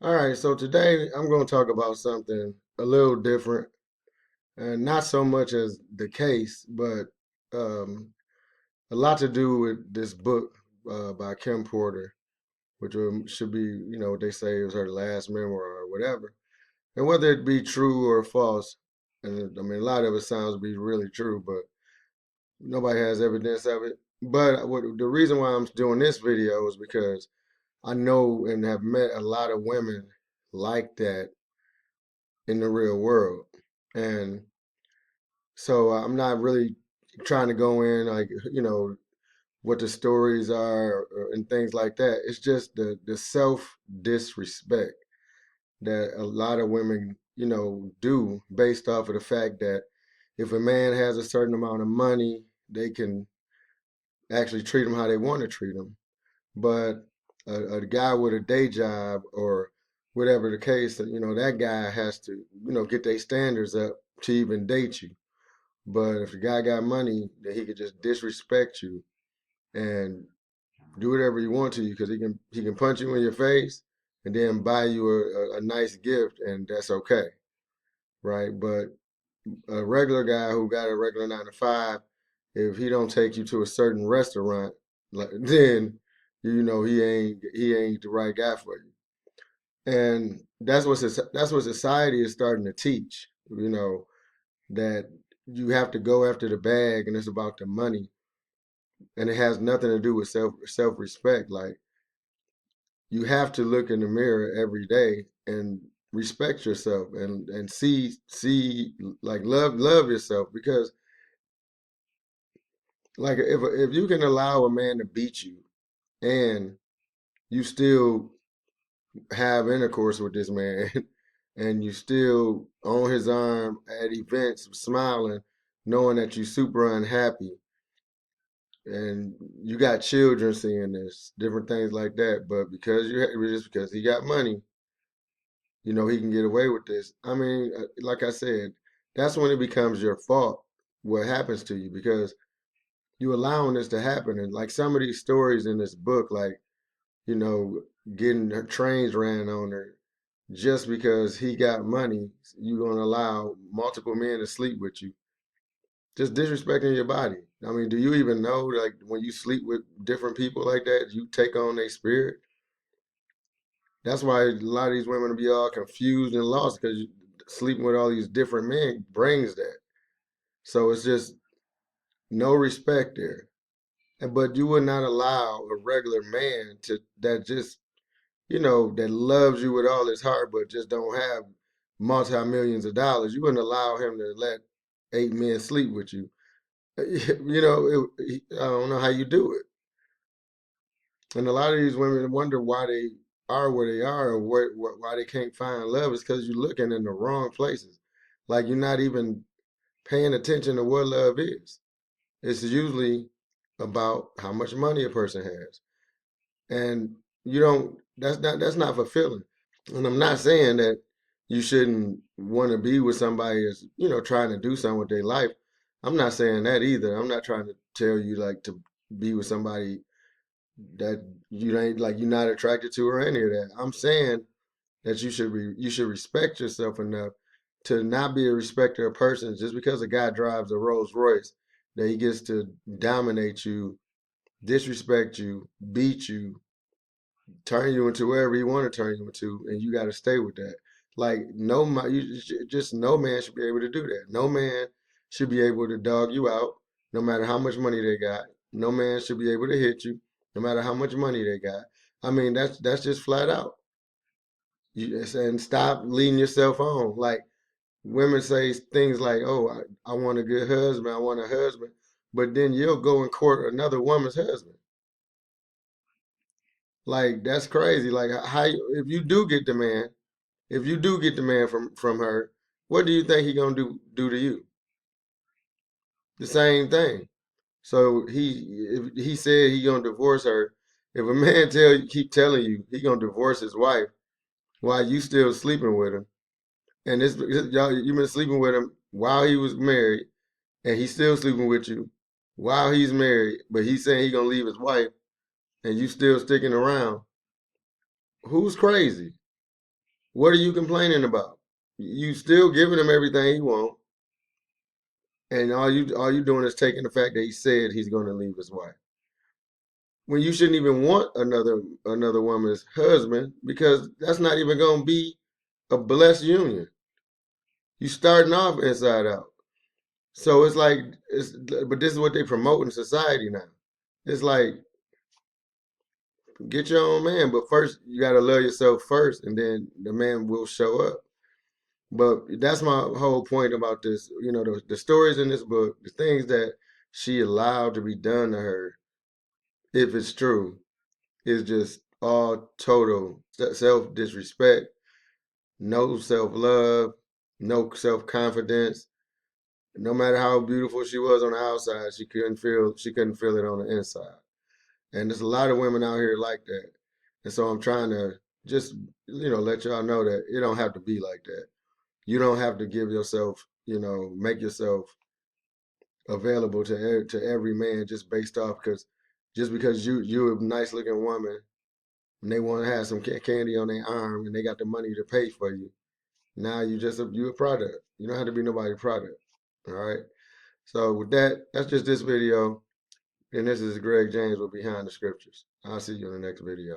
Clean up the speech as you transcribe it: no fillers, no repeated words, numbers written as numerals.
All right, so today I'm going to talk about something a little different, and not so much as the case, but um, a lot to do with this book by Kim Porter, which should be, what they say is her last memoir or whatever. And whether it be true or false, and I mean, a lot of it sounds to be really true, but nobody has evidence of it. But the reason why I'm doing this video is because I know and have met a lot of women like that in the real world. And so I'm not really trying to go in like, what the stories are and things like that. It's just the self disrespect that a lot of women, do based off of the fact that if a man has a certain amount of money, they can actually treat him how they want to treat him. But a guy with a day job or whatever the case, that guy has to, get their standards up to even date you. But if the guy got money, then he could just disrespect you and do whatever he wants to you because he can punch you in your face and then buy you a nice gift, and that's okay, right? But a regular guy who got a regular 9 to 5, if he don't take you to a certain restaurant, like then he ain't the right guy for you. And that's what society is starting to teach. That you have to go after the bag, and it's about the money, and it has nothing to do with self respect. Like you have to look in the mirror every day and respect yourself and see like love yourself because like if you can allow a man to beat you and you still have intercourse with this man and you still on his arm at events smiling knowing that you are super unhappy and you got children seeing this different things like that, but just because he got money, he can get away with this. I mean, like I said, that's when it becomes your fault what happens to you because you allowing this to happen. And like some of these stories in this book, like, you know, getting her trains ran on her just because he got money, you're gonna allow multiple men to sleep with you. Just disrespecting your body. I mean, do you even know like when you sleep with different people like that, you take on their spirit? That's why a lot of these women will be all confused and lost because sleeping with all these different men brings that. So it's just no respect there. But you would not allow a regular man to that just that loves you with all his heart, but just don't have multi-millions of dollars. You wouldn't allow him to let 8 men sleep with you. I don't know how you do it. And a lot of these women wonder why they are where they are or why they can't find love is because you're looking in the wrong places. Like you're not even paying attention to what love is. It's usually about how much money a person has. And that's not fulfilling. And I'm not saying that you shouldn't want to be with somebody that's, trying to do something with their life. I'm not saying that either. I'm not trying to tell you like to be with somebody that you ain't like you're not attracted to or any of that. I'm saying that you should respect yourself enough to not be a respecter of persons just because a guy drives a Rolls Royce that he gets to dominate you, disrespect you, beat you, turn you into wherever he want to turn you into, and you got to stay with that. Like just no man should be able to do that. No man should be able to dog you out, no matter how much money they got. No man should be able to hit you, no matter how much money they got. I mean, that's just flat out. And stop leading yourself on. Like women say things like, "Oh, I want a good husband. I want a husband," but then you'll go and court another woman's husband. Like that's crazy. Like if you do get the man, if you do get the man from her, what do you think he gonna do to you? The same thing. So if he said he gonna divorce her, if a man keep telling you he gonna divorce his wife while you still sleeping with him, and y'all you been sleeping with him while he was married, and he's still sleeping with you while he's married, but he's saying he gonna leave his wife, and you still sticking around. Who's crazy? What are you complaining about? You still giving him everything he want, and all you doing is taking the fact that he said he's going to leave his wife. When you shouldn't even want another woman's husband because that's not even going to be a blessed union. You starting off inside out. So it's like but this is what they promote in society now. It's like get your own man, but first you got to love yourself first, and then the man will show up. But that's my whole point about this. You know, the stories in this book, the things that she allowed to be done to her, if it's true, is just all total self disrespect, no self love, no self confidence. No matter how beautiful she was on the outside, she couldn't feel it on the inside. And there's a lot of women out here like that. And so I'm trying to just let y'all know that it don't have to be like that. You don't have to give yourself, make yourself available to every man just based off because you're a nice looking woman and they want to have some candy on their arm and they got the money to pay for you. Now you a product. You don't have to be nobody's product. All right. So with that, that's just this video. And this is Greg James with Behind the Scriptures. I'll see you in the next video.